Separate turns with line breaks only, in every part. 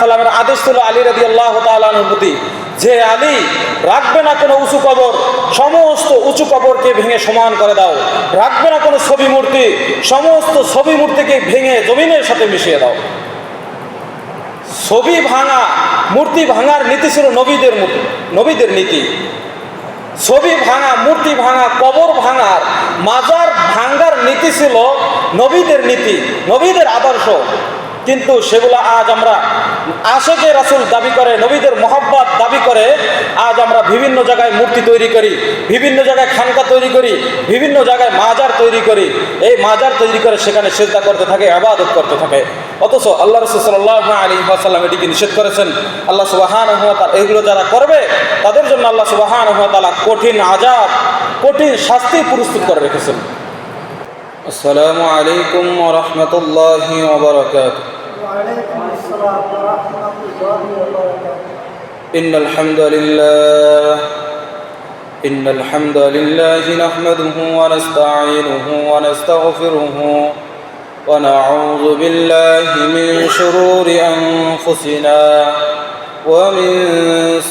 সাল্লামের আদেশ ছিল আলী রাদিয়াল্লাহু তাআলা আনহুর প্রতি যে আলী রাখবে না কোনো উঁচু কবর, সমস্ত উঁচু কবরকে ভেঙে সমান করে দাও। রাখবে না কোনো ছবি মূর্তি, সমস্ত ছবি মূর্তিকে ভেঙে জমিনের সাথে মিশিয়ে দাও। ছবি ভাঙা, মূর্তি ভাঙার নীতি ছিল নবীদের নীতি। ছবি ভাঙা, মূর্তি ভাঙা, কবর ভাঙার, মাজার ভাঙার নীতি ছিল নবীদের নীতি, নবীদের আদর্শ। কিন্তু সেগুলো আজ আমরা আশেকে রাসূল দাবি করে, নবীদের মহব্বত দাবি করে আজ আমরা বিভিন্ন জায়গায় মূর্তি তৈরি করি, বিভিন্ন জায়গায় খানকা তৈরি করি, বিভিন্ন জায়গায় মাজার তৈরি করি। এই মাজার তৈরি করে সেখানে সিজদা করতে থাকে, ইবাদত করতে থাকে। অথচ আল্লাহ রাসূল সাল্লাল্লাহু আলাইহি ওয়াসাল্লাম এটিকে নিষেধ করেছেন। আল্লাহ সুবহানাহু ওয়া তাআলা এগুলো যারা করবে তাদের জন্য আল্লাহ সুবহানাহু ওয়া তাআলা কঠিন আযাব, কঠিন শাস্তি প্রস্তুত করে রেখেছেন। আসসালামু আলাইকুম ওয়া রাহমাতুল্লাহি ওয়া বারাকাতুহু।
وعليكم السلام ورحمة الله وبركاته.
إن الحمد لله نحمده ونستعينه ونستغفره ونعوذ بالله من شرور أنفسنا ومن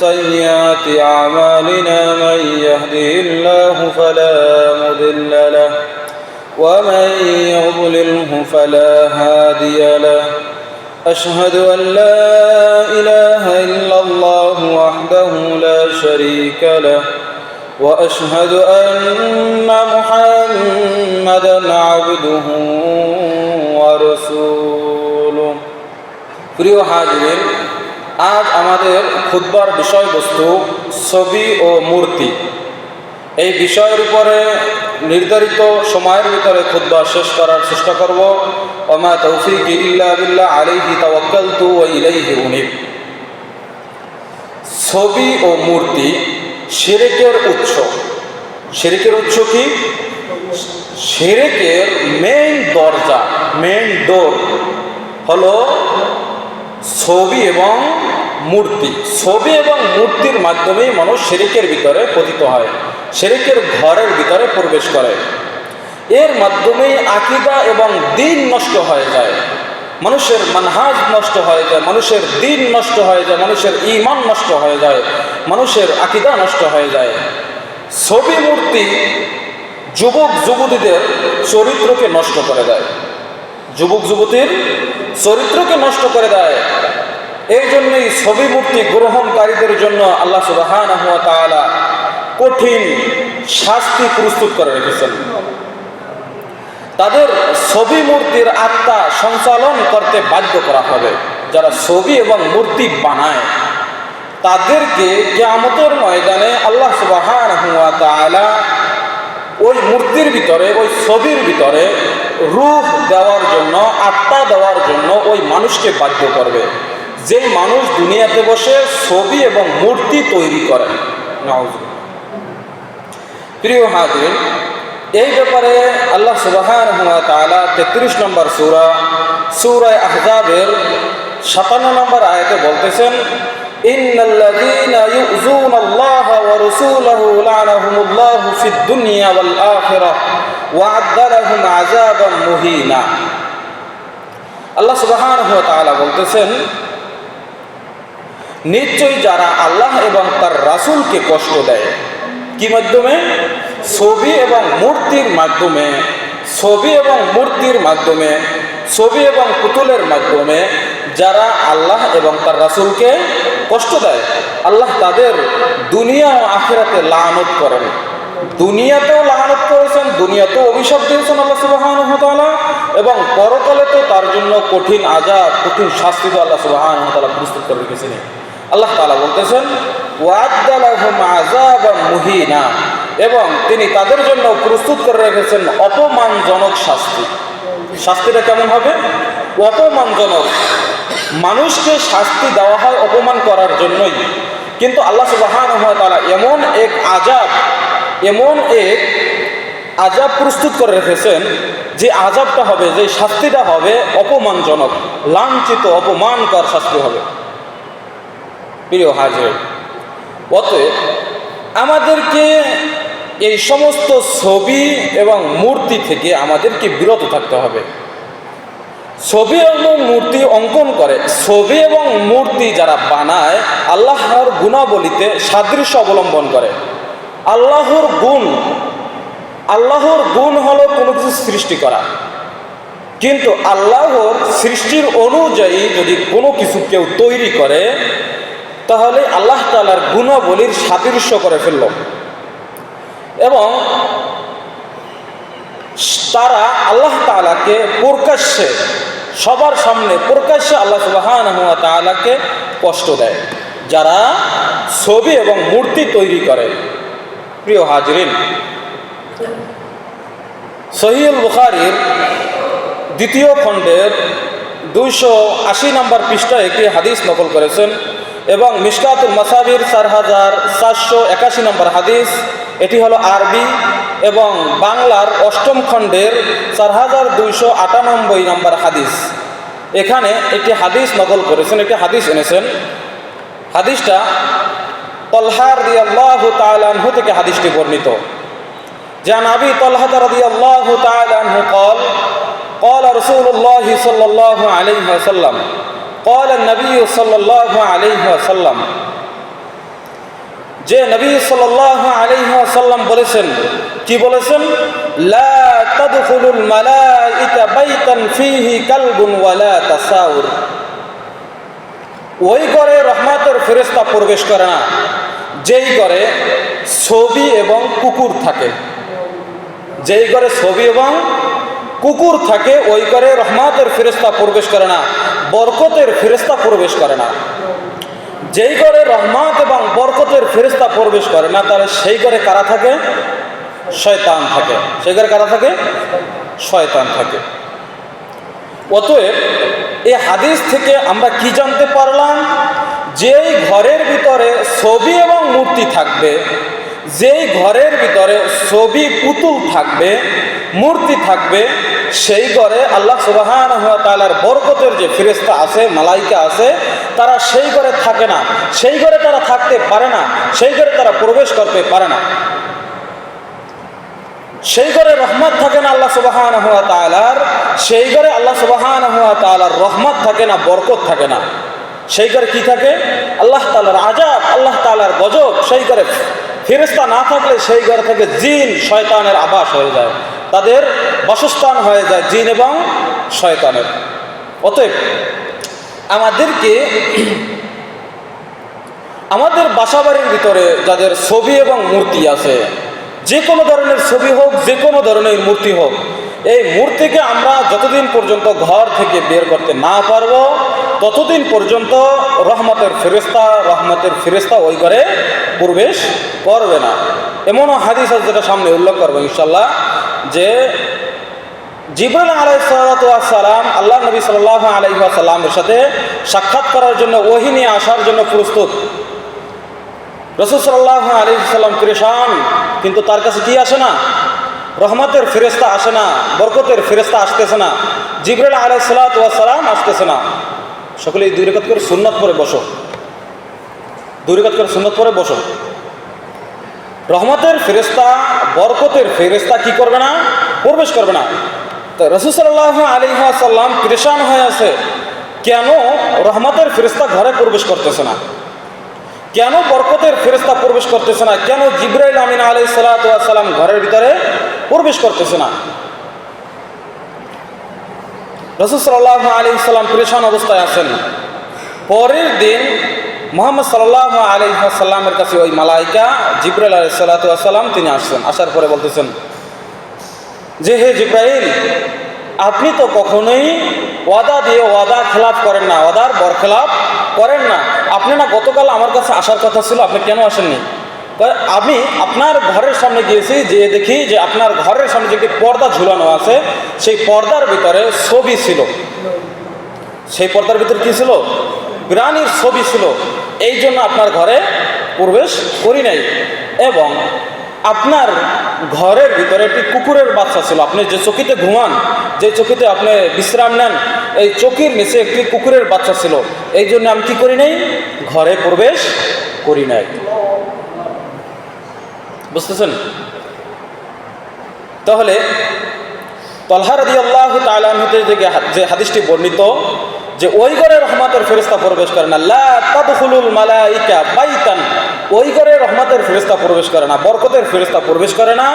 سيئات أعمالنا من يهده الله فلا مضل له ومن يضلله فلا هادي له. أشهد أن لا إله إلا الله وحده لا شريك له وأشهد أن محمدا عبده ورسوله. প্রিয় হাজিরিন, আজ আমাদের খুতবার বিষয়বস্তু ছবি ও মূর্তি। এই বিষয়ের উপরে নির্ধারিত সময়ের ভিতরে খুতবা শেষ করার চেষ্টা করব। ওমা তৌফিক ইল্লা বিল্লাহ, আলাইহি তাওয়াক্কালতু ওয়া ইলাইহি উনীব। ছবি ও মূর্তি শিরকের উৎস। শিরকের উৎস কি? শিরকের মেইন দরজা, মেইন ডোর হলো ছবি এবং মূর্তি। ছবি এবং মূর্তির মাধ্যমেই মানুষ শিরকের ভিতরে পতিত হয়, শিরকের ঘরের ভিতরে প্রবেশ করে। এর মাধ্যমেই আকীদা এবং দ্বীন নষ্ট হয়ে যায়, মানুষের মানহাজ নষ্ট হয়ে যায়, মানুষের দ্বীন নষ্ট হয়ে যায়, মানুষের ঈমান নষ্ট হয়ে যায়, মানুষের আকীদা নষ্ট হয়ে যায়। ছবি মূর্তি যুবক যুবতীদের চরিত্রকে নষ্ট করে দেয়, যুবক যুবতীর চরিত্রকে নষ্ট করে দেয়। এই জন্যই ছবি মূর্তি গ্রহণকারীদের জন্য আল্লাহ সুবহানাহু ওয়া তাআলা কঠিন শাস্তি প্রস্তুত করে রেখেছেন। তাদের ছবি মূর্তির আত্মা সঞ্চালন করতে বাধ্য করা হবে। যারা ছবি এবং মূর্তি বানায় তাদেরকে কিয়ামতের ময়দানে আল্লাহ সুবহানাহু ওয়া তাআলা ওই মূর্তির ভিতরে, ওই ছবির ভিতরে রূহ দেওয়ার জন্য, আত্মা দেওয়ার জন্য ওই মানুষকে বাধ্য করবে, যেই মানুষ দুনিয়াতে বসে ছবি এবং মূর্তি তৈরি করেন। নাউযুবিল্লাহ। প্রিয় হাজিরিন, এই ব্যাপারে আল্লাহ সুবহানাহু ওয়া তাআলা 33 নম্বর সূরা আহজাবের 57 নম্বর আয়াতে বলতেছেন, ইন্নাল্লাযীনা ইউযুনাল্লাহা ওয়া রাসূলাহু লা'নাহুমুল্লাহু ফিদ দুনিয়া ওয়াল আখিরাহ ওয়া আ'আদ্দা লাহুম আযাবাম মুহিনা। আল্লাহ সুবহানাহু ওয়া তাআলা বলতেছেন, নিশ্চয়ই যারা আল্লাহ এবং তার রাসূলকে কষ্ট দেয়, কি মাধ্যমে? ছবি এবং মূর্তির মাধ্যমে, ছবি এবং মূর্তির মাধ্যমে, ছবি এবং পুতুলের মাধ্যমে যারা আল্লাহ এবং তার রাসূলকে কষ্ট দেয়, আল্লাহ তাদের দুনিয়া ও আখিরাতে লানত করেন। দুনিয়াতেও লানত করেছেন, দুনিয়াতেও অভিশাপ দিয়েছেন আল্লাহ সুবহানাহু ওয়া তাআলা, এবং পরকালেতেও তার জন্য কঠিন আযাব, কঠিন শাস্তি আল্লাহ সুবহানাহু ওয়া তাআলা প্রস্তুত করে রেখেছেন। আল্লাহ তাআলা বলতেছেন, ওয়া'আদ্দা লাহুম আযাবাম মুহিনা, এবং তিনি তাদের জন্য প্রস্তুত করে রেখেছেন অপমানজনক শাস্তি। শাস্তিটা কেমন হবে? অপমানজনক। মানুষকে শাস্তি দেওয়া হয় অপমান করার জন্যই, কিন্তু আল্লাহ সুবহানাহু ওয়া তাআলা এমন এক আযাব প্রস্তুত করে রেখেছেন যে আযাবটা হবে, যে শাস্তিটা হবে অপমানজনক, লাঞ্ছিত, অপমানকর শাস্তি হবে। প্রিয় হাজির, অতএব আমাদেরকে এই সমস্ত ছবি এবং মূর্তি থেকে আমাদেরকে বিরত থাকতে হবে। ছবি এবং মূর্তি অঙ্কন করে। ছবি এবং মূর্তি যারা বানায় আল্লাহর গুণাবলীতে সাদৃশ্য অবলম্বন করে। আল্লাহর গুণ হলো কোনো কিছু সৃষ্টি করা, কিন্তু আল্লাহর সৃষ্টির অনুযায়ী যদি কোনো কিছু কেউ তৈরি করে তাহলে আল্লাহ তাআলার গুণাবলীর সাদৃশ্য করে ফেলল, এবং তারা আল্লাহ তাআলাকে প্রকাশ্যে, সবার সামনে প্রকাশ্যে আল্লাহ সুবহানাহু ওয়া তাআলাকে কষ্ট দেয় যারা ছবি এবং মূর্তি তৈরি করে। প্রিয় হাজিরিন, সহিহুল বুখারীর দ্বিতীয় খণ্ডের 280 নম্বর পৃষ্ঠায় একটি হাদিস নকল করেছেন, এবং মিশকাতুল মাসাবির 4481 নম্বর হাদিস, এটি হলো আরবি, এবং বাংলার 8ম খণ্ডের 4298 নম্বর হাদিস। এখানে একটি হাদিস নকল করেছেন, একটি হাদিস এনেছেন। হাদিসটা তলহা রাদিয়াল্লাহু তাআলা আনহু থেকে হাদিসটি বর্ণিত। জান আবি তলহা রাদিয়াল্লাহু তাআলা আনহু قال قال رسول الله صلى الله عليه وسلم قال النبي صلى الله عليه وسلم, যে নবী সাল্লাল্লাহু আলাইহি ওয়াসাল্লাম বলেছেন, কি বলেছেন? লা তাদখুলুল মালাইকা বাইতান ফীহি কালবুন ওয়ালা তাসাউর, ওই ঘরে রহমতের ফেরেশতা প্রবেশ করে না যেই ঘরে ছবি এবং কুকুর থাকে। যেই ঘরে ছবি এবং কুকুর থাকে ওই ঘরে রহমতের ফেরেশতা প্রবেশ করে না, বরকতের ফেরেশতা প্রবেশ করে না। যেই ঘরে রহমত এবং বরকতের ফেরেশতা প্রবেশ করে না, তাহলে সেই ঘরে কারা থাকে? শয়তান থাকে। সেই ঘরে কারা থাকে? শয়তান থাকে। অতএব এই হাদিস থেকে আমরা কি জানতে পারলাম? যেই ঘরের ভিতরে ছবি এবং মূর্তি থাকবে, যেই ঘরের ভিতরে ছবি পুতুল থাকবে, মূর্তি থাকবে, সেই ঘরে আল্লাহ সুবহানাহু ওয়া তাআলার বরকতের যে ফেরেশতা আছে, মালাইকা আছে, তারা সেই ঘরে থাকে না, সেই ঘরে তারা থাকতে পারে না, সেই ঘরে তারা প্রবেশ করতে পারে না। সেই ঘরে রহমত থাকে না আল্লাহ সুবহানাহু ওয়া তাআলার, সেই ঘরে আল্লাহ সুবহানাহু ওয়া তাআলার রহমত থাকে না, বরকত থাকে না। সেই ঘরে কি থাকে? আল্লাহ তাআলার আযাব, আল্লাহ তাআলার গজব। সেই ঘরে ফেরেশতা না থাকলে সেই ঘর থেকে জিন শয়তানের আবাস হয়ে যায়, তাদের বাসস্থান হয়ে যায় জিন এবং শয়তানের। অতএব আমাদেরকে আমাদের বাসাবাড়ির ভিতরে যাদের ছবি এবং মূর্তি আছে, যে কোনো ধরনের ছবি হোক, যে কোনো ধরনের মূর্তি হোক, এই মূর্তিকে আমরা যতদিন পর্যন্ত ঘর থেকে বের করতে না পারবো ততদিন পর্যন্ত রহমতের ফেরেশতা ওই ঘরে প্রবেশ করবে না। এমনও হাদিস আছে যেটা সামনে উল্লেখ করবো ইনশাল্লাহ, যে জিবরাইল আলাইহিস সালাম আল্লাহ নবী সাল্লাল্লাহু আলাইহি ওয়াসাল্লামের সাথে সাক্ষাৎ করার জন্য, ওহী নিয়ে আসার জন্য প্রস্তুত। রাসূল সাল্লাল্লাহু আলাইহি ওয়াসাল্লাম পরেশান, কিন্তু তার কাছে কি আসে না? রহমতের ফেরেশতা আসে না, বরকতের ফেরেশতা আসতেছে না, জিবরাইল আলাইহিস সালাম আসতেছে না। সকলেই 2 রাকাত করে সুন্নাত পড়ে বসো, 2 রাকাত করে সুন্নাত পড়ে বসো। রহমতের ফেরেশতা, বরকতের ফেরেশতা কি করবে না? প্রবেশ করবে না। তো রাসূল সাল্লাল্লাহু আলাইহি ওয়াসাল্লাম পরেশান হয়ে আছে, কেন রহমতের ফেরেশতা ঘরে প্রবেশ করতেছে না, কেন বরকতের ফেরেশতা প্রবেশ করতেছে না, কেন জিবরাইল আমিন আলাইহিস সালাম ঘরের ভিতরে প্রবেশ করতেছে না? রাসূল সাল্লাল্লাহু আলাইহি ওয়াসাল্লাম পরেশান অবস্থায় আছেন। পরের দিন মুহাম্মদ সাল্লাল্লাহু আলাইহি ওয়াসাল্লামের কাছে ওই মালাইকা জিবরাইল আলাইহিস সালাম তিনি আসছেন। আসার পরে বলতেছেন যে, হে জিবরাইল, আপনি তো কখনোই ওয়াদা দিয়ে ওয়াদা খেলাফ করেন না, ওয়াদার বরখেলাফ করেন না। আপনি না গতকাল আমার কাছে আসার কথা ছিল, আপনি কেন আসেননি? আমি আপনার ঘরের সামনে গিয়েছি, যে দেখি যে আপনার ঘরের সামনে যে একটি পর্দা ঝুলানো আছে, সেই পর্দার ভিতরে ছবি ছিল। সেই পর্দার ভিতরে কি ছিল? প্রাণীর ছবি ছিল। এই জন্য আপনার ঘরে প্রবেশ করি নাই। এবং আপনার ঘরের ভিতরে একটি কুকুরের বাচ্চা ছিল। আপনি যে চকিতে ঘুমান, যে চকিতে আপনি বিশ্রাম নেন, এই চকির নিচে একটি কুকুরের বাচ্চা ছিল। এই জন্য আমি কি করি নাই? ঘরে প্রবেশ করি নাই। বুঝতেছেন? তাহলে তালহা রাদিয়াল্লাহু তাআলা আনহু থেকে যে হাদিসটি বর্ণিত, যে ওই ঘরে রহমতের ফেরেশতা প্রবেশ করে না, লা তাদখুলুল মালাইকা বাইতান, ওই ঘরে রহমতের ফেরেশতা প্রবেশ করে না, বরকতের ফেরেশতা প্রবেশ করে না,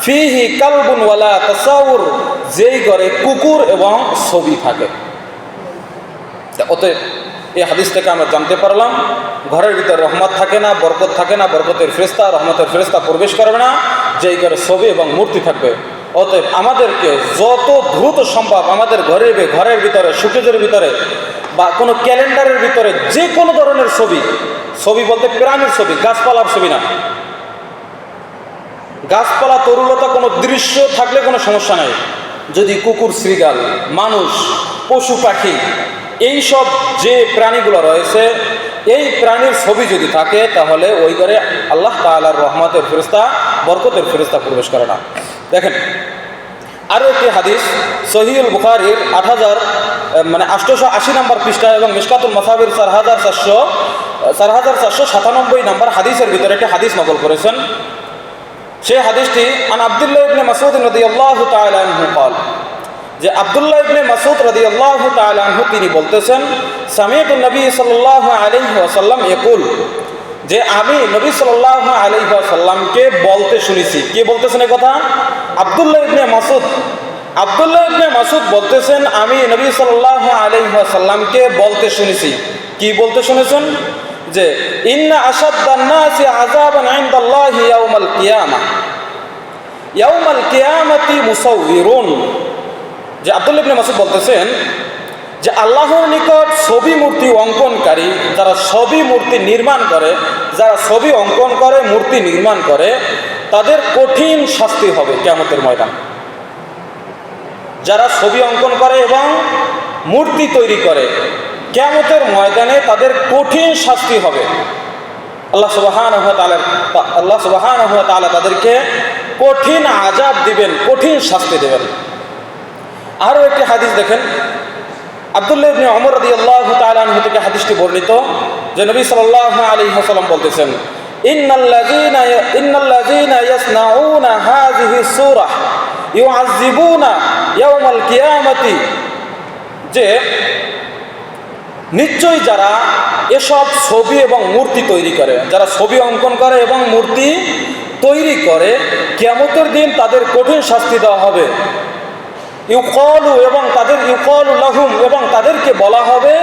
ফিহি কালবুন ওয়ালা তাসাউর, যেই ঘরে কুকুর এবং ছবি থাকে। অতএব এই হাদিস থেকে আমরা জানতে পারলাম ঘরের ভিতরে রহমত থাকে না, বরকত থাকে না, বরকতের ফেরেশতা রহমতের ফেরেশতা প্রবেশ করবে না, যেই ঘরে ছবি এবং মূর্তি থাকবে। অতএব আমাদেরকে যত দ্রুত সম্ভব আমাদের ঘরের ভিতরে, সুকেজের ভিতরে বা কোনো ক্যালেন্ডারের ভিতরে যে কোনো ধরনের ছবি বলতে প্রাণীর ছবি, গাছপালার ছবি না, গাছপালা তরুলতা কোনো দৃশ্য থাকলে কোনো সমস্যা নাই। যদি কুকুর, শৃগাল, মানুষ, পশু পাখি, এই সব যে প্রাণীগুলো রয়েছে, এই প্রাণীর ছবি যদি থাকে তাহলে ওই ঘরে আল্লাহ তাআলার রহমতের ফেরেশতা, বরকতের ফেরেশতা প্রবেশ করে না। দেখেন আরও একটি হাদিস সহিহুল বুখারীর 880 নম্বর পৃষ্ঠা এবং মিশকাতুল মাসাবির 4497 নম্বর হাদিসের ভিতরে একটি হাদিস নকল করেছেন। সেই হাদিসটি আন আব্দুল্লাহ ইবনে মাসউদ রাদিয়াল্লাহু তাআলা আনহু قال, যে আব্দুল্লাহ ইবনে মাসউদ রাদিয়াল্লাহু তাআলা আনহু তিনি বলতেছেন, সামিআতু নবী সাল্লাল্লাহু আলাইহি ওয়াসাল্লাম ইয়াকুল, যে আমি নবী সাল্লাল্লাহু আলাইহি ওয়াসাল্লামকে বলতে শুনেছি। কে বলতেছেন এই কথা? আব্দুল্লাহ ইবনে মাসউদ। আব্দুল্লাহ ইবনে মাসউদ বলতেছেন আমি নবী সাল্লাল্লাহু আলাইহি ওয়াসাল্লামকে বলতে শুনেছি। কি বলতে শুনেছেন? যে ইন্না আশাদ্দান নাসি আযাবান ইনদাল্লাহি ইয়াউমাল কিয়ামাতি মুসাউবিরুন। যে আব্দুল্লাহ ইবনে মাসউদ বলতেছেন যে আল্লাহর নিকট ছবি মূর্তি অঙ্কনকারী, যারা ছবি মূর্তি নির্মাণ করে, যারা ছবি অঙ্কন করে, মূর্তি নির্মাণ করে, তাদের কঠিন শাস্তি হবে কিয়ামতের ময়দান। যারা ছবি অঙ্কন করে এবং মূর্তি তৈরি করে, কিয়ামতের ময়দানে তাদের কঠিন শাস্তি হবে। আল্লাহ সুবহানাহু ওয়া তাআলা তাদেরকে কঠিন আযাব দিবেন, কঠিন শাস্তি দেবেন। আরও একটি হাদিস দেখেন, আব্দুল্লাহ ইবনে ওমর রাদিয়াল্লাহু তাআলা আনহু থেকে হাদিসটি বর্ণিত, যে নবী সাল্লাল্লাহু আলাইহি ওয়াসাল্লাম বলতেছেন, ইন্নাল্লাযীনা ইয়াসনাউনা হাযিহি সূরা ইউআযযিবুনা ইয়াওমাল কিয়ামাতি, যে নিশ্চয়ই যারা এসব ছবি এবং মূর্তি তৈরি করে, যারা ছবি অঙ্কন করে এবং মূর্তি তৈরি করে, কিয়ামতের দিন তাদের কঠিন শাস্তি দেওয়া হবে। ইউকালু, এবং তাদের ইউকালু লাহুম, এবং তাদেরকে বলা হবে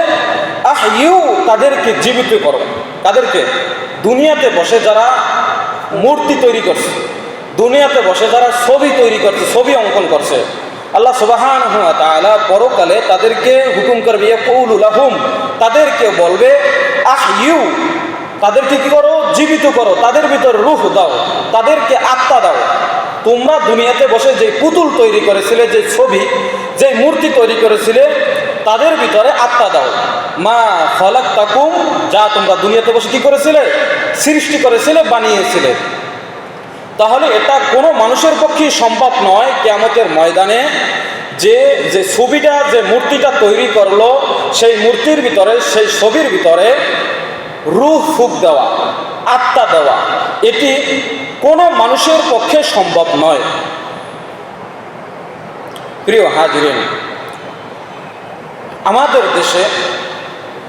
আহইউ, তাদেরকে জীবিত করো। তাদেরকে দুনিয়াতে বসে যারা মূর্তি তৈরি করছে, দুনিয়াতে বসে যারা ছবি তৈরি করছে, ছবি অঙ্কন করছে, আল্লাহ সুবহানাহু ওয়া তাআলা পরকালে তাদেরকে হুকুম করবে, ইয়াকুলু লাহুম, তাদেরকে বলবে আহইউ, তাদেরকে কি করো? জীবিত করো, তাদের ভিতর রূহ দাও, তাদেরকে আত্মা দাও। তোমরা দুনিয়াতে বসে যে পুতুল তৈরি করেছিলে, যে ছবি, যে মূর্তি তৈরি করেছিলে, তাদের ভিতরে আত্মা দাও। মা খালাকতাকুম, যা তোমরা দুনিয়াতে বসে কি করেছিলে? সৃষ্টি করেছিলে, বানিয়েছিলে। তাহলে এটা কোনো মানুষের পক্ষে সম্ভব নয় কিয়ামতের ময়দানে যে ছবিটা, যে মূর্তিটা তৈরি করলো, সেই মূর্তির ভিতরে, সেই ছবির ভিতরে রূহ ফুঁক দেওয়া, আত্মা দেওয়া, এটি কোনো মানুষের পক্ষে সম্ভব নয়। প্রিয় হাজিরিন, আমাদের দেশে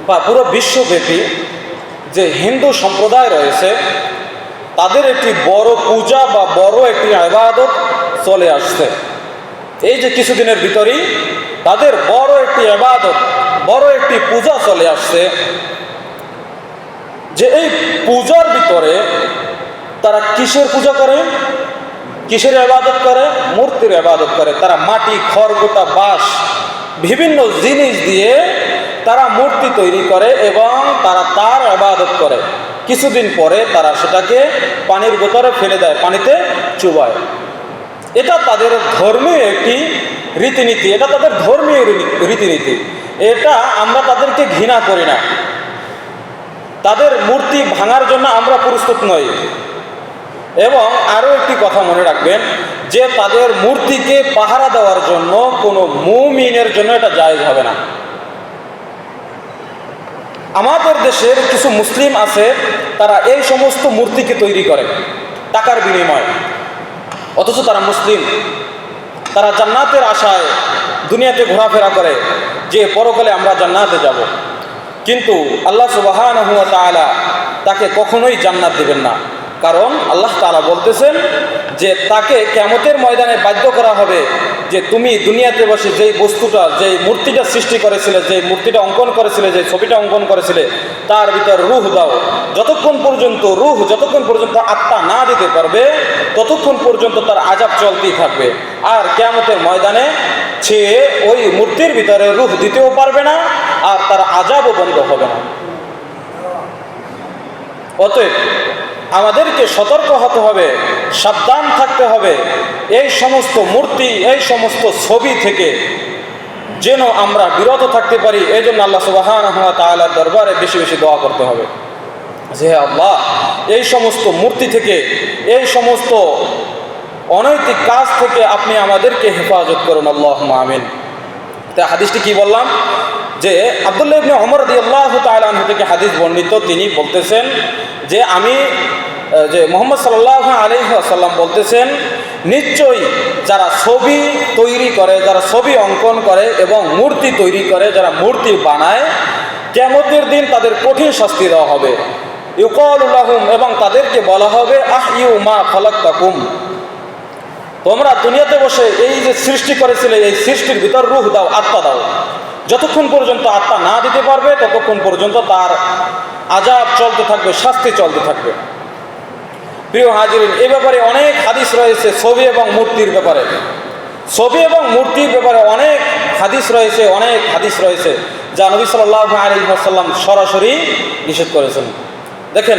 বা পুরো বিশ্বব্যাপী যে হিন্দু সম্প্রদায় রয়েছে, তাদের একটি বড় পূজা বা বড় একটি ইবাদত চলে আসছে। এই যে কিছুদিনের ভিতরেই তাদের বড় একটি ইবাদত, বড় একটি পূজা চলে আসছে, যে এই পূজার ভিতরে তারা কিসের পূজা করে? কিসের ইবাদত করে? মূর্তির ইবাদত করে। তারা মাটি, খড়কুটা, বাঁশ, বিভিন্ন জিনিস দিয়ে তারা মূর্তি তৈরি করে এবং তারা তার ইবাদত করে। কিছুদিন পরে তারা সেটাকে পানির বোতলে ফেলে দেয়, পানিতে চুবায়। এটা তাদের ধর্মীয় একটি রীতিনীতি, এটা তাদের ধর্মীয় রীতিনীতি। এটা আমরা তাদেরকে ঘৃণা করি না, তাদের মূর্তি ভাঙার জন্য আমরা প্রস্তুত নই। এবং আরও একটি কথা মনে রাখবেন, যে তাদের মূর্তিকে পাহারা দেওয়ার জন্য কোনো মুমিনের জন্য এটা জায়েজ হবে না। আমাদের দেশের কিছু মুসলিম আছে, তারা এই সমস্ত মূর্তিকে তৈরি করে টাকার বিনিময়ে, অথচ তারা মুসলিম। তারা জান্নাতের আশায় দুনিয়াতে ঘোরাফেরা করে যে পরকালে আমরা জান্নাতে যাব, কিন্তু আল্লাহ সুবহানাহু ওয়া তাআলা তাকে কখনোই জান্নাত দেবেন না। কারণ আল্লাহ তাআলা বলতেছেন যে তাকে কিয়ামতের ময়দানে বাধ্য করা হবে যে তুমি দুনিয়াতে বসে যেই বস্তুটা, যেই মূর্তিটা সৃষ্টি করেছিলে, যেই মূর্তিটা অঙ্কন করেছিলে, যে ছবিটা অঙ্কন করেছিলে, তার ভিতর রূহ দাও। যতক্ষণ পর্যন্ত আত্মা না দিতে পারবে ততক্ষণ পর্যন্ত তার আযাব চলতেই থাকবে। আর কিয়ামতের ময়দানে সে ওই মূর্তির ভিতরে রূহ দিতেও পারবে না, আর তার আযাবও বন্ধ হবে না। অতএব আমাদেরকে সতর্ক হতে হবে, সাবধান থাকতে হবে এই সমস্ত মূর্তি, এই সমস্ত ছবি থেকে যেন আমরা বিরত থাকতে পারি। এই জন্য আল্লাহ সুবহানাহু ওয়া তাআলার দরবারে বেশি বেশি দোয়া করতে হবে যে আল্লাহ, এই সমস্ত মূর্তি থেকে, এই সমস্ত অনৈতিক কাজ থেকে আপনি আমাদেরকে হেফাজত করুন, আল্লাহুম্মা আমিন। তা হাদিসটি কি বললাম যে আব্দুল্লাহ ইবনে ওমর রাদিয়াল্লাহু তাআলা আনহু থেকে হাদিস বর্ণিত, তিনি বলতেছেন যে মুহাম্মদ সাল্লাল্লাহু আলাইহি ওয়াসাল্লাম বলতেছেন, নিশ্চয়ই যারা ছবি তৈরি করে, যারা ছবি অঙ্কন করে এবং মূর্তি তৈরি করে, যারা মূর্তি বানায়, কিয়ামতের দিন তাদের কঠিন শাস্তি দেওয়া হবে। ইউকালু লাহুম, এবং তাদেরকে বলা হবে আহইউ মা খালাকতাকুম, তোমরা দুনিয়াতে বসে এই যে সৃষ্টি করেছিলে, এই সৃষ্টির ভিতর রূহ দাও, আত্মা দাও। যতক্ষণ পর্যন্ত আত্মা না দিতে পারবে ততক্ষণ পর্যন্ত তার আযাব চলতে থাকবে, শাস্তি চলতে থাকবে। প্রিয় হাজিরিন, এ ব্যাপারে অনেক হাদিস রয়েছে। ছবি এবং মূর্তির ব্যাপারে অনেক হাদিস রয়েছে যা নবী সাল্লাল্লাহু আলাইহি ওয়াসাল্লাম সরাসরি নিষেধ করেছেন। দেখেন,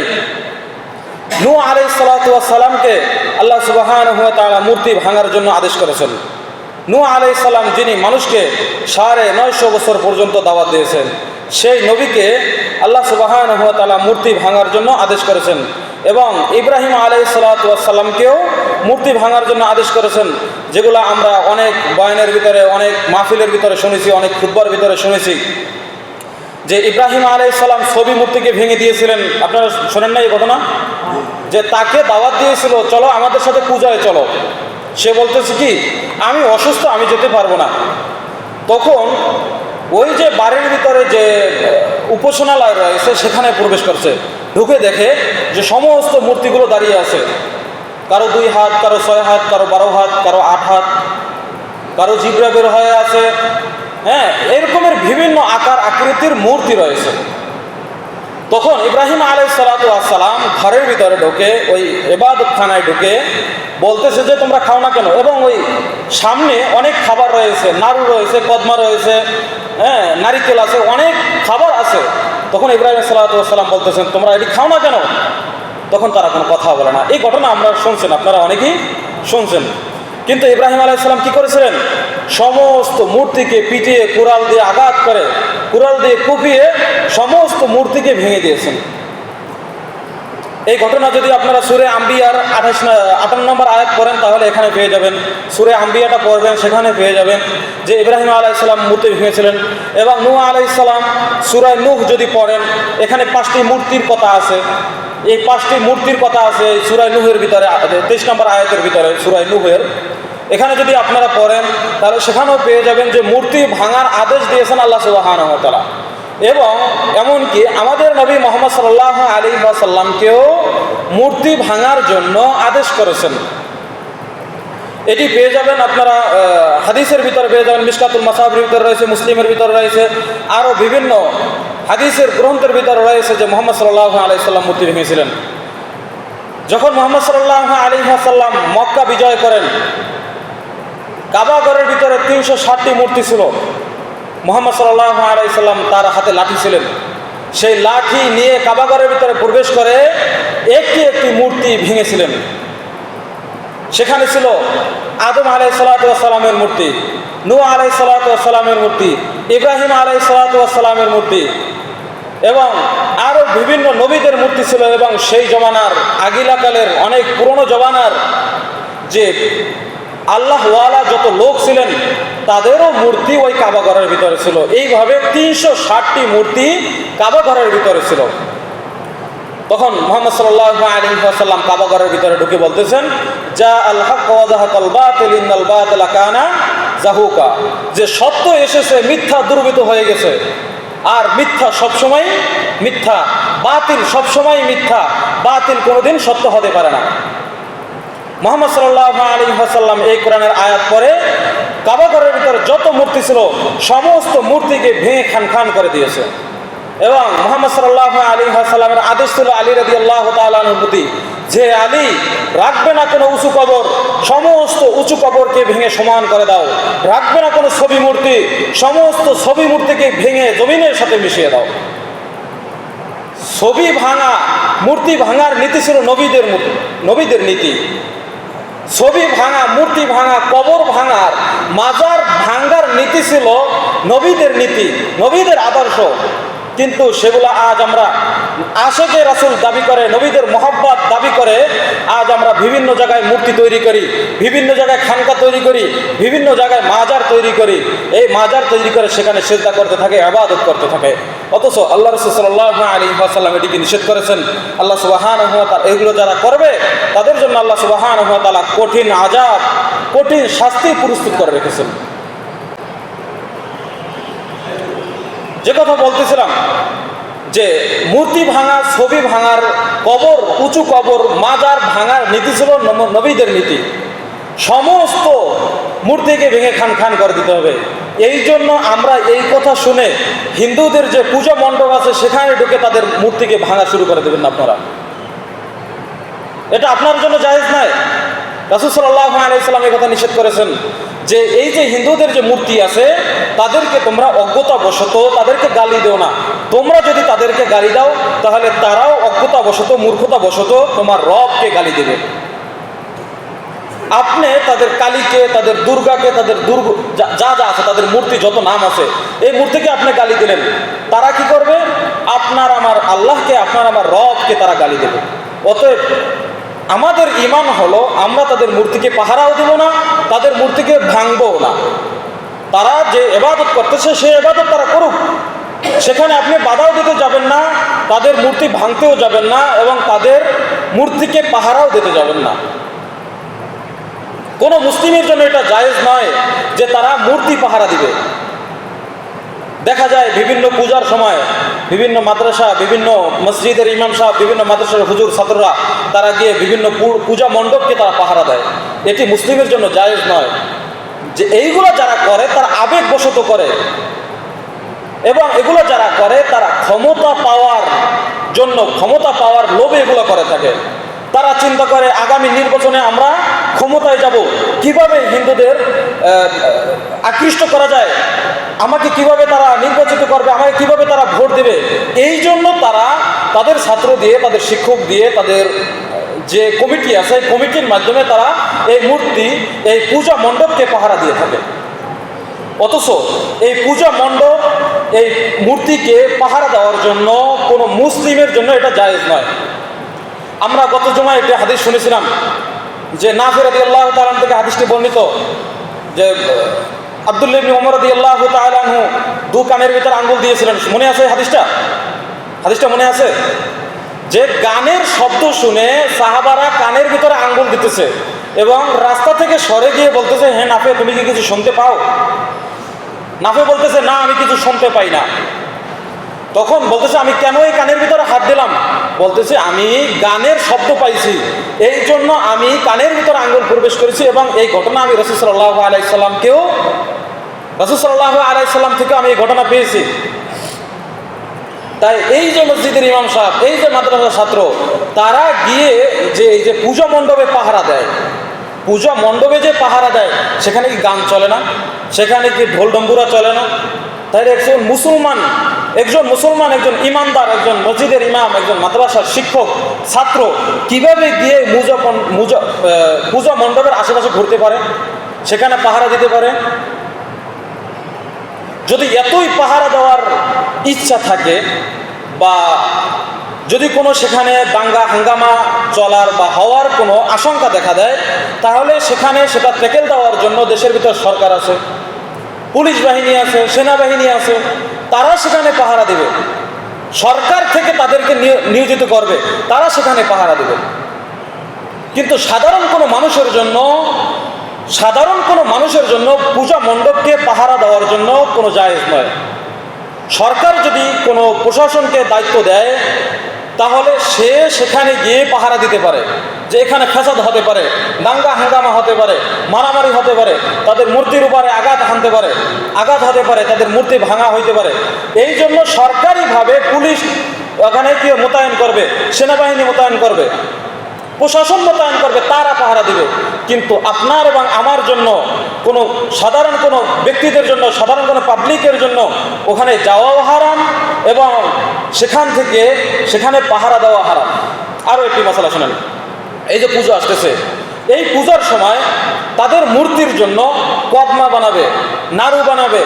নূহ আলাইহিস সালাতু ওয়াস সালামকে আল্লাহ সুবহানাহু ওয়া তাআলা মূর্তি ভাঙার জন্য আদেশ করেছেন। নূহ আলাইহিস সালাম, যিনি মানুষকে 950 বছর পর্যন্ত দাওয়াত দিয়েছেন, সেই নবীকে আল্লাহ সুবহানাহু ওয়া তাআলা মূর্তি ভাঙার জন্য আদেশ করেছেন। এবং ইব্রাহিম আলাইহিস সালাতু ওয়াস সালামকেও মূর্তি ভাঙার জন্য আদেশ করেছেন, যেগুলো আমরা অনেক বয়ানের ভিতরে, অনেক মাহফিলের ভিতরে শুনেছি, অনেক খুতবার ভিতরে শুনেছি যে ইব্রাহিম আলাইহিস সালাম ছবি মূর্তিকে ভেঙে দিয়েছিলেন। আপনারা শোনেন না এই ঘটনা? যে তাকে দাওয়াত দিয়েছিল, চলো আমাদের সাথে পূজায় চলো। সে বলতেছে কি, আমি অসুস্থ, আমি যেতে পারবো না। তখন ওই যে বাড়ির ভিতরে যে উপাসনালয় রয়েছে সেখানে প্রবেশ করছে, ঢুকে দেখে যে সমস্ত মূর্তিগুলো দাঁড়িয়ে আছে। কারো 2 হাত, কারো 6 হাত, কারো 12 হাত, কারো 8 হাত, কারো জিব্রা বের হয়ে আছে। হ্যাঁ, এরকমের বিভিন্ন আকার আকৃতির মূর্তি রয়েছে। তখন ইব্রাহিম আলাইহিস সালাতু ওয়াস সালাম ঘরের ভিতরে ঢুকে, ওই ইবাদতখানায় ঢুকে বলতেছে যে তোমরা খাও না কেন? এবং ওই সামনে অনেক খাবার রয়েছে, নাড়ু রয়েছে, কদমা রয়েছে, হ্যাঁ, নারিকেল আছে, অনেক খাবার আছে। তখন ইব্রাহিম সালাতু ওয়াস সালাম বলতেছেন তোমরা এটি খাও না কেন? তখন তারা কোনো কথা বলে না। এই ঘটনা আমরা শুনছেন, আপনারা অনেকেই শুনছেন। কিন্তু ইব্রাহিম আলাইহিস সালাম কি করেছিলেন? সমস্ত মূর্তিকে পিটিয়ে, কুড়াল দিয়ে আঘাত করে, কুড়াল দিয়ে কুপিয়ে সমস্ত মূর্তিকে ভেঙে দিয়েছেন। এই ঘটনা যদি আপনারা সূরা আম্বিয়ার 58 নম্বর আয়াত পড়েন তাহলে এখানে পেয়ে যাবেন। সূরা আম্বিয়াটা পড়বেন, সেখানে পেয়ে যাবেন যে ইব্রাহিম আলাইহিস সালাম মূর্তি ভেঙেছিলেন। এবং নূহ আলাইহিস সালাম, সূরা নূহ যদি পড়েন, এখানে 5টি মূর্তির কথা আছে। এই 5টি মূর্তির কথা আছে সূরা নূহের ভিতরে, 23 নম্বর আয়াতের ভিতরে, সূরা নূহের। এখানে যদি আপনারা পড়েন তাহলে সেখানেও পেয়ে যাবেন যে মূর্তি ভাঙার আদেশ দিয়েছেন আল্লাহ সুবহানাহু ওয়া তাআলা। এবং এমনকি আমাদের নবী মুহাম্মদ সাল্লাল্লাহু আলাইহি ওয়াসাল্লামকেও মূর্তি ভাঙার জন্য আদেশ করেছেন। এটি পেয়ে যাবেন আপনারা হাদিসের ভিতরে পেয়ে যাবেন, মিশকাতুল মাসাবির ভিতরে রয়েছে, মুসলিমের ভিতরে রয়েছে, আরও বিভিন্ন হাদিসের গ্রন্থের ভিতরে রয়েছে যে মুহাম্মদ সাল্লাল্লাহু আলাইহি ওয়াসাল্লাম মূর্তি ভেঙেছিলেন। যখন মুহাম্মদ সাল্লাল্লাহু আলাইহি ওয়াসাল্লাম মক্কা বিজয় করেন, কাবা ঘরের ভিতরে 360টি মূর্তি ছিল। মুহাম্মদ সাল্লাল্লাহু আলাইহি ওয়াসাল্লাম তার হাতে লাঠি ছিলেন, সেই লাঠি নিয়ে কাবা ঘরের ভিতরে প্রবেশ করে একটি একটি মূর্তি ভেঙেছিলেন। সেখানে ছিল আদম আলাইহিস সালাতু ওয়াস সালামের মূর্তি, নূহ আলাইহিস সালাতু ওয়াস সালামের মূর্তি, ইব্রাহিম আলাইহিস সালাতু ওয়াস সালামের মূর্তি, এবং আরও বিভিন্ন নবীদের মূর্তি ছিল। এবং সেই জমানার আগিলাকালের অনেক পুরনো জমানার যে আল্লাহওয়ালা যত লোক ছিলেন তাদেরও মূর্তি ওই কাবা ঘরের ভিতরে ছিল। এইভাবে 360টি মূর্তি কাবা ঘরের ভিতরে ছিল। তখন মুহাম্মদ সাল্লাল্লাহু আলাইহি ওয়াসাল্লাম কাবা ঘরের ভিতরে ঢুকে বলতেছেন, যা আল হক ওয়া যাহাকাল বাতিল ইন্নাল বাতিলা কানা যাহুকা, যে সত্য এসেছে, মিথ্যা দুর্বৃত হয়ে গেছে। আর মিথ্যা সবসময় মিথ্যা, বাতিল সবসময় মিথ্যা, বাতিল কোনোদিন সত্য হতে পারে না। মুহাম্মদ সাল্লাল্লাহু আলাইহি ওয়াসাল্লাম এই কোরআনের আয়াত পরে কাবা ঘরের ভিতরে যত মূর্তি ছিল সমস্ত মূর্তিকে ভেঙে খান খান করে দিয়েছে। এবং মুহাম্মদ সাল্লাল্লাহু আলাইহি ওয়াসাল্লামের আদেশ ছিল আলী রাদিয়াল্লাহু তাআলা আনহুর প্রতি, যে আলী, রাখবে না কোনো উঁচু কবর, সমস্ত উঁচু কবরকে ভেঙে সমান করে দাও। রাখবে না কোনো ছবি মূর্তি, সমস্ত ছবি মূর্তিকে ভেঙে জমিনের সাথে মিশিয়ে দাও। ছবি ভাঙা, মূর্তি ভাঙার নীতি ছিল নবীদের নীতি। ছবি ভাঙা, মূর্তি ভাঙা, কবর ভাঙার, মাজার ভাঙার নীতি ছিল নবীদের নীতি, নবীদের আদর্শ। কিন্তু সেগুলো আজ আমরা আশেকে রাসূল দাবি করে, নবীদের মহব্বত দাবি করে আজ আমরা বিভিন্ন জায়গায় মূর্তি তৈরি করি, বিভিন্ন জায়গায় খানকা তৈরি করি, বিভিন্ন জায়গায় মাজার তৈরি করি। এই মাজার তৈরি করে সেখানে সিজদা করতে থাকে, ইবাদত করতে থাকে। অথচ আল্লাহ রাসূল সাল্লাল্লাহু আলাইহি ওয়াসাল্লাম এটিকে নিষেধ করেছেন। আল্লাহ সুবহানাহু ওয়া তাআলা এগুলো যারা করবে তাদের জন্য আল্লাহ সুবহানাহু ওয়া তাআলা কঠিন আযাব, কঠিন শাস্তি প্রস্তুত করে রেখেছেন। যে কথা বলতেছিলাম, যে মূর্তি ভাঙা, ছবি ভাঙার, কবর, উঁচু কবর, মাজার ভাঙার নীতি ছিল নবীদের নীতি। সমস্ত মূর্তিকে ভেঙে খান খান করে দিতে হবে। এই জন্য আমরা এই কথা শুনে হিন্দুদের যে পূজা মণ্ডপ আছে সেখানে ঢুকে তাদের মূর্তিকে ভাঙা শুরু করে দেবেন না আপনারা। এটা আপনার জন্য জায়েজ নয়। রাসূল সাল্লাল্লাহু আলাইহি ওয়াসাল্লাম এই কথা নিষেধ করেছেন যে এই যে হিন্দুদের যে মূর্তি আছে তাদেরকে তোমরা অজ্ঞতাবশত তাদেরকে গালি দেও না। তোমরা যদি তাদেরকে গালি দাও তাহলে তারাও অজ্ঞতাবশত, মূর্খতাবশত তোমার রবকে গালি দেবে। আপনি তাদের কালীকে, তাদের দুর্গাকে, তাদের যা যা আছে, তাদের মূর্তি যত নাম আছে, এই মূর্তিকে আপনি গালি দিলেন, তারা কি করবে? আপনার আমার আল্লাহকে, আপনার আমার রবকে তারা গালি দেবে। অতএব আমাদের ঈমান হলো আমরা তাদের মূর্তিকে পাহারাও দেব না, তাদের মূর্তিকে ভাঙবও না। তারা যে ইবাদত করতেছে সেই ইবাদত তারা করুক, সেখানে আপনি বাধাও দিতে যাবেন না, তাদের মূর্তি ভাঙতেও যাবেন না, এবং তাদের মূর্তিকে পাহারাও দিতে যাবেন না। কোনো মুসলিমের জন্য এটা জায়েজ নয় যে তারা মূর্তি পাহারা দিবে। দেখা যায় বিভিন্ন পূজার সময় বিভিন্ন মাদ্রাসা, বিভিন্ন মসজিদের ইমাম সাহেব, বিভিন্ন মাদ্রাসার হুজুর ছাত্ররা তারা গিয়ে বিভিন্ন পূজা মণ্ডপকে তারা পাহারা দেয়। এটি মুসলিমের জন্য জায়েজ নয়। যে এইগুলো যারা করে তারা আবেগবশত করে, এবং এগুলো যারা করে তারা ক্ষমতা পাওয়ার জন্য, ক্ষমতা পাওয়ার লোভে এগুলো করে থাকে। তারা চিন্তা করে আগামী নির্বাচনে আমরা ক্ষমতায় যাব, কিভাবে হিন্দুদের আকৃষ্ট করা যায়, আমাকে কিভাবে তারা নির্বাচিত করবে, আমাকে কিভাবে তারা ভোট দেবে। এই জন্য তারা তাদের ছাত্র দিয়ে, তাদের শিক্ষক দিয়ে, তাদের যে কমিটি আছে কমিটির মাধ্যমে তারা এই মূর্তি, এই পূজা মণ্ডপকে পাহারা দিয়ে থাকে। অথচ এই পূজা মণ্ডপ, এই মূর্তিকে পাহারা দেওয়ার জন্য কোনো মুসলিমের জন্য এটা জায়েজ নয়। আমরা গত জুমায় একটি হাদিস শুনেছিলাম যে নাফি রাদিয়াল্লাহু তাআলা থেকে হাদিসটি বর্ণিত, যে আব্দুল্লাহ ইবনে ওমর রাদিয়াল্লাহু তাআলা আনহু দু কানের ভিতরে আঙ্গুল দিয়েছিলেন। মনে আছে হাদিসটা মনে আছে? যে গানের শব্দ শুনে সাহাবারা কানের ভিতরে আঙ্গুল দিতেছে এবং রাস্তা থেকে সরে গিয়ে বলতেছে, হ্যাঁ নাফে, তুমি কি কিছু শুনতে পাও? নাফে বলতেছে, না, আমি কিছু শুনতে পাই না। তখন বলতেছে, আমি কেন এই কানের ভিতরে হাত দিলাম? বলতেছে, আমি গানের শব্দ পাইছি, এই জন্য আমি কানের ভিতরে আঙ্গুল প্রবেশ করেছি, এবং এই ঘটনা আমি রাসূল সাল্লাল্লাহু আলাইহি সাল্লাম থেকে আমি এই ঘটনা পেয়েছি। তাই এই যে মসজিদের ইমাম সাহেব, এই যে মাদ্রাসার ছাত্র, তারা গিয়ে যে এই যে পূজা মণ্ডপে পাহারা দেয়, পূজা মণ্ডপে যে পাহারা দেয়, সেখানে কি গান চলে না? সেখানে কি ঢোল ডম্বুরা চলে না? তাই একজন মুসলমান, একজন ইমানদার, একজন মসজিদের ইমাম, একজন মাদ্রাসার শিক্ষক, ছাত্র কিভাবে গিয়ে পূজা মণ্ডপের আশেপাশে ঘুরতে পারে, সেখানে পাহারা দিতে পারে? যদি এতই পাহারা দেওয়ার ইচ্ছা থাকে, বা যদি কোনো সেখানে দাঙ্গা হাঙ্গামা চলার বা হওয়ার কোনো আশঙ্কা দেখা দেয়, তাহলে সেখানে সেটা ট্যাকেল দেওয়ার জন্য দেশের ভিতর সরকার আছে, পুলিশ বাহিনী আছে, সেনাবাহিনী আছে, তারা সেখানে পাহারা দেবে। সরকার থেকে তাদেরকে নিয়োজিত করবে, তারা সেখানে পাহারা দেবে। কিন্তু সাধারণ কোনো মানুষের জন্য পূজা মণ্ডপকে পাহারা দেওয়ার জন্য কোনো জায়েজ নয়। সরকার যদি কোনো প্রশাসনকে দায়িত্ব দেয়, তাহলে সে সেখানে গিয়ে পাহারা দিতে পারে, যে এখানে ফ্যাসাদ হতে পারে, দাঙ্গা হাঙ্গামা হতে পারে, মারামারি হতে পারে, তাদের মূর্তির উপরে আঘাত হতে পারে, তাদের মূর্তি ভাঙা হইতে পারে। এই জন্য সরকারিভাবে পুলিশ ওখানে কি মোতায়েন করবে, সেনাবাহিনী মোতায়েন করবে, প্রশাসন মোতায়েন করবে, তারা পাহারা দিবে। কিন্তু আপনার এবং আমার জন্য, কোনো সাধারণ কোনো ব্যক্তিদের জন্য, সাধারণ কোনো পাবলিকের জন্য ওখানে যাওয়াও হারাম এবং সেখানে পাহারা দেওয়া হারাম। আরও একটি মশলা শোনেন, এই যে পুজো আসতেছে, এই পূজার সময় তাদের মূর্তির জন্য কদমা বানাবে, নাড়ু বানাবে,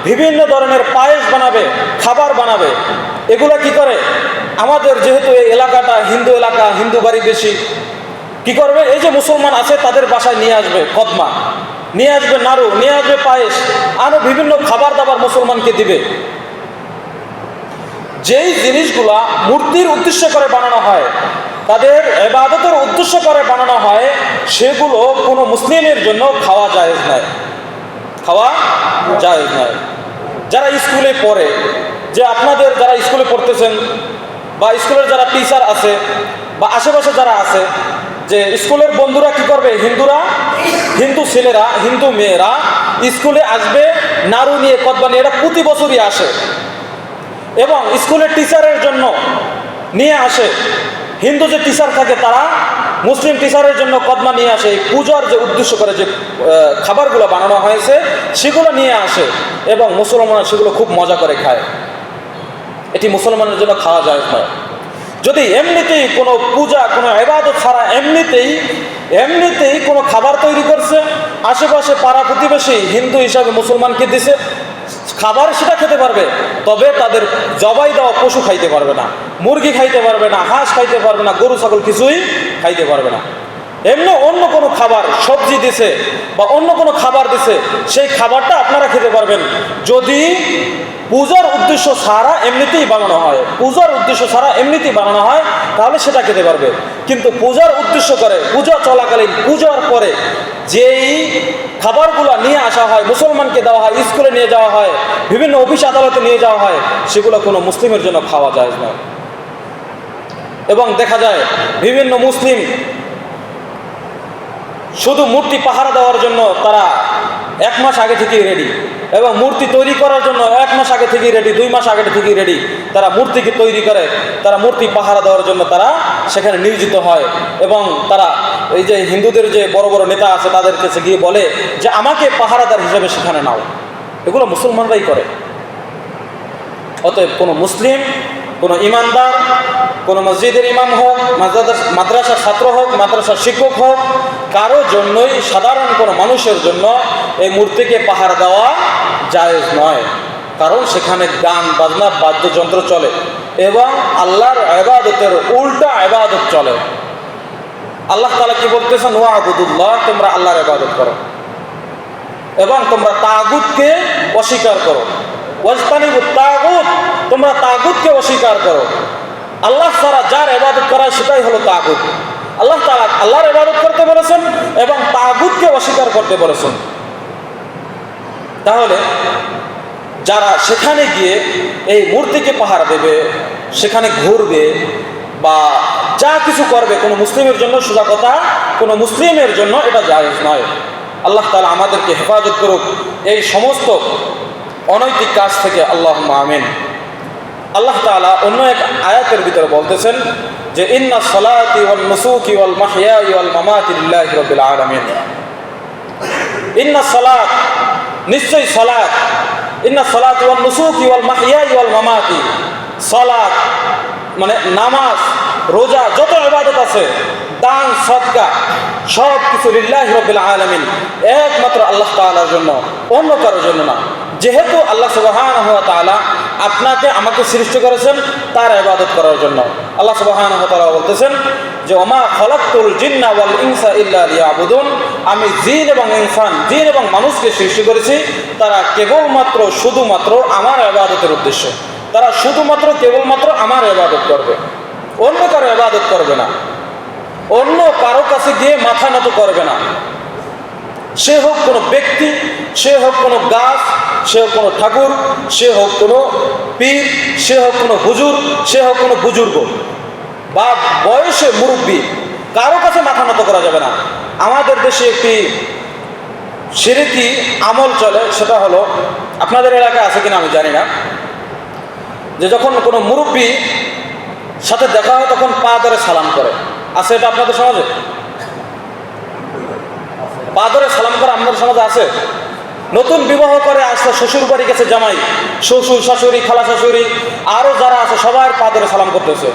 বিভিন্ন ধরনের পায়েস বানাবে, খাবার বানাবে। এগুলো কি করে, আমাদের যেহেতু এই এলাকাটা হিন্দু এলাকা, হিন্দু বাড়ি বেশি, কি করবে, এই যে মুসলমান আছে তাদের বাসায় নিয়ে আসবে কদমা, নিয়ে আসবে নাড়ু, নিয়ে আসবে পায়েস, আরও বিভিন্ন খাবার দাবার মুসলমানকে দিবে। যেই জিনিসগুলা মূর্তির উদ্দেশ্য করে বানানো হয়, তাদের ইবাদতের উদ্দেশ্য করে বানানো হয়, সেগুলো কোনো মুসলিমের জন্য খাওয়া জায়েজ নয়। যারা স্কুলে পড়ে, যে আপনাদের যারা স্কুলে পড়তেছেন বা স্কুলের যারা টিচার আছে বা আশেপাশে যারা আছে, যে স্কুলের বন্ধুরা কি করবে, হিন্দু ছেলেরা, হিন্দু মেয়েরা স্কুলে আসবে নাড়ু নিয়ে, কদমা নিয়ে, এটা প্রতি বছরই আসে। এবং স্কুলের টিচারের জন্য নিয়ে আসে, হিন্দু যে টিচার থাকে তারা মুসলিম টিচারের জন্য কদমা নিয়ে আসে। এই পূজার যে উদ্দেশ্য করে যে খাবারগুলো বানানো হয়েছে সেগুলো নিয়ে আসে এবং মুসলমানরা সেগুলো খুব মজা করে খায়। এটি মুসলমানের জন্য খাওয়া যায় না। যদি এমনিতেই কোনো পূজা, কোনো ইবাদত ছাড়া এমনিতেই কোনো খাবার তৈরি করছে, আশেপাশে পাড়া প্রতিবেশী হিন্দু হিসাবে মুসলমানকে দিছে খাবার, সেটা খেতে পারবে, তবে তাদের জবাই দেওয়া পশু খাইতে পারবে না, মুরগি খাইতে পারবে না, হাঁস খাইতে পারবে না, গরু ছাগল কিছুই খাইতে পারবে না। এমনি অন্য কোনো খাবার, সবজি দিছে বা অন্য কোনো খাবার দিছে, সেই খাবারটা আপনারা খেতে পারবেন, যদি পূজার উদ্দেশ্য ছাড়া এমনিতেই বানানো হয়, তাহলে সেটা খেতে পারবে। কিন্তু পূজার উদ্দেশ্য করে, পূজা চলাকালীন, পূজার পরে যেই খাবারগুলো নিয়ে আসা হয়, মুসলমানকে দেওয়া হয়, স্কুলে নিয়ে যাওয়া হয়, বিভিন্ন অফিস আদালতে নিয়ে যাওয়া হয়, সেগুলো কোনো মুসলিমের জন্য খাওয়া যায় না। এবং দেখা যায় বিভিন্ন মুসলিম শুধু মূর্তি পাহারা দেওয়ার জন্য তারা 1 মাস আগে থেকেই রেডি, এবং মূর্তি তৈরি করার জন্য 1 মাস আগে থেকেই রেডি, 2 মাস আগে থেকেই রেডি। তারা মূর্তিকে তৈরি করে, তারা মূর্তি পাহারা দেওয়ার জন্য তারা সেখানে নিয়োজিত হয়। এবং তারা এই যে হিন্দুদের যে বড় বড় নেতা আছে তাদের কাছে গিয়ে বলে যে আমাকে পাহারাদার হিসেবে সেখানে নাও। এগুলো মুসলমানরাই করে। অতএব কোনো মুসলিম, কোনো ইমানদার, কোনো মসজিদের ইমাম হোক, মাদ্রাসার ছাত্র হোক, মাদ্রাসার শিক্ষক হোক, কারো জন্যই, সাধারণ কোনো মানুষের জন্য এই মূর্তিকে পাহারা দেওয়া জায়েজ নয়। কারণ সেখানে গান বাজনা, বাদ্যযন্ত্র চলে এবং আল্লাহর ইবাদতের উল্টা ইবাদত চলে। আল্লাহ তাআলা কি বলতেছেন, ওয়া'বুদুল্লাহ, তোমরা আল্লাহর ইবাদত করো এবং তোমরা তাগুতকে অস্বীকার করো। ওয়াজতানিবুত তাগুত, তোমরা তাগুতকে অস্বীকার করো। আল্লাহ ছাড়া যার ইবাদত করা সেটাই হলো তাগুত। আল্লাহ তাআলা আল্লাহর ইবাদত করতে বলেছেন এবং তাগুতকে অস্বীকার করতে বলেছেন। তাহলে যারা সেখানে গিয়ে এই মূর্তিকে পাহারা দেবে, সেখানে ঘুরবে বা যা কিছু করবে, কোনো মুসলিমের জন্য, সোজা কথা, কোনো মুসলিমের জন্য এটা জায়েজ নয়। আল্লাহ তাআলা আমাদেরকে হেফাজত করুক এই সমস্ত অনৈতিক কাজ থেকে, আল্লাহুম্মা আমিন। আল্লাহ তাআলা অন্য এক আয়াতের ভিতরে বলতেছেন যে ইন্নাস সালাতি ওয়ান নুসুকি ওয়াল মাহইয়াই ওয়াল মামাতি লিল্লাহি রাব্বিল আলামিন। ইন্নাস সালাত, নিশ্চয়ই সালাত, ইন্নাস সালাত ওয়ান নুসুকি ওয়াল মাহইয়াই ওয়াল মামাতি, সালাত মানে নামাজ, রোজা, যত ইবাদত আছে, দান, সদকা, সব কিছু লিল্লাহি রাব্বিল আলামিন, একমাত্র আল্লাহ তাআলার জন্য, অন্য কারোর জন্য না। যেহেতু আল্লাহ সুবহানাহু ওয়া তাআলা আপনাকে আমাকে সৃষ্টি করেছেন তার ইবাদত করার জন্য। আল্লাহ সুবহানাহু ওয়া তাআলা বলতেছেন যে ওমা খালাকতুল জিন্না ওয়াল ইনসা ইল্লা লিয়াবুদুন, আমি জিন এবং ইনসান, জিন এবং মানুষকে সৃষ্টি করেছি তারা কেবলমাত্র, শুধুমাত্র আমার ইবাদতের উদ্দেশ্যে, তারা শুধুমাত্র কেবলমাত্র আমার ইবাদত করবে, অন্য কারো ইবাদত করবে না, অন্য কারো কাছে গিয়ে মাথা নত করবে না। সে হোক কোনো ব্যক্তি, সে হোক কোনো গাছ, সে হোক কোনো ঠাকুর, সে হোক কোনো পীর, সে হোক কোনো হুজুর, সে হোক কোনো বুজুর্গ বা বয়সে মুরব্বী, কারো কাছে মাথা নত করা যাবে না। আমাদের দেশে একটি শিরকি আমল চলে, সেটা হলো, আপনাদের এলাকায় আছে কিনা আমি জানি না, যে যখন কোনো মুরব্বী সাথে দেখা হয় তখন পা ধরে সালাম করে। আছে এটা আপনাদের সমাজে? পা ধরে সালাম করা আমাদের সমাজে আছে। নতুন বিবাহ করে আসলে শ্বশুর বাড়ি গেছে জামাই, শ্বশুর শাশুড়ি, খালা শাশুড়ি, আরও যারা আছে সবার পা ধরে সালাম করতেছে।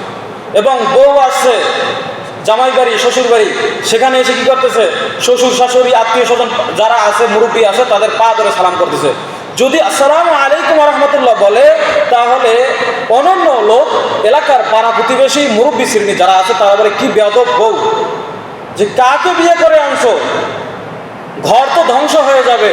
এবং বউ আসছে জামাই বাড়ি, শ্বশুর বাড়ি, সেখানে এসে কি করতেছে, শ্বশুর শাশুড়ি, আত্মীয় স্বজন যারা আছে, মুরব্বী আছে, তাদের পা ধরে সালাম করতেছে। যদি আসসালামু আলাইকুম রহমতুল্লাহ বলে, তাহলে অনন্য লোক, এলাকার পাড়া প্রতিবেশী, মুরব্বী শ্রেণী যারা আছে, তারা বলে কি বেয়াদব বউ, যে কাকে বিয়ে করে আনছো, ঘর তো ধ্বংস হয়ে যাবে।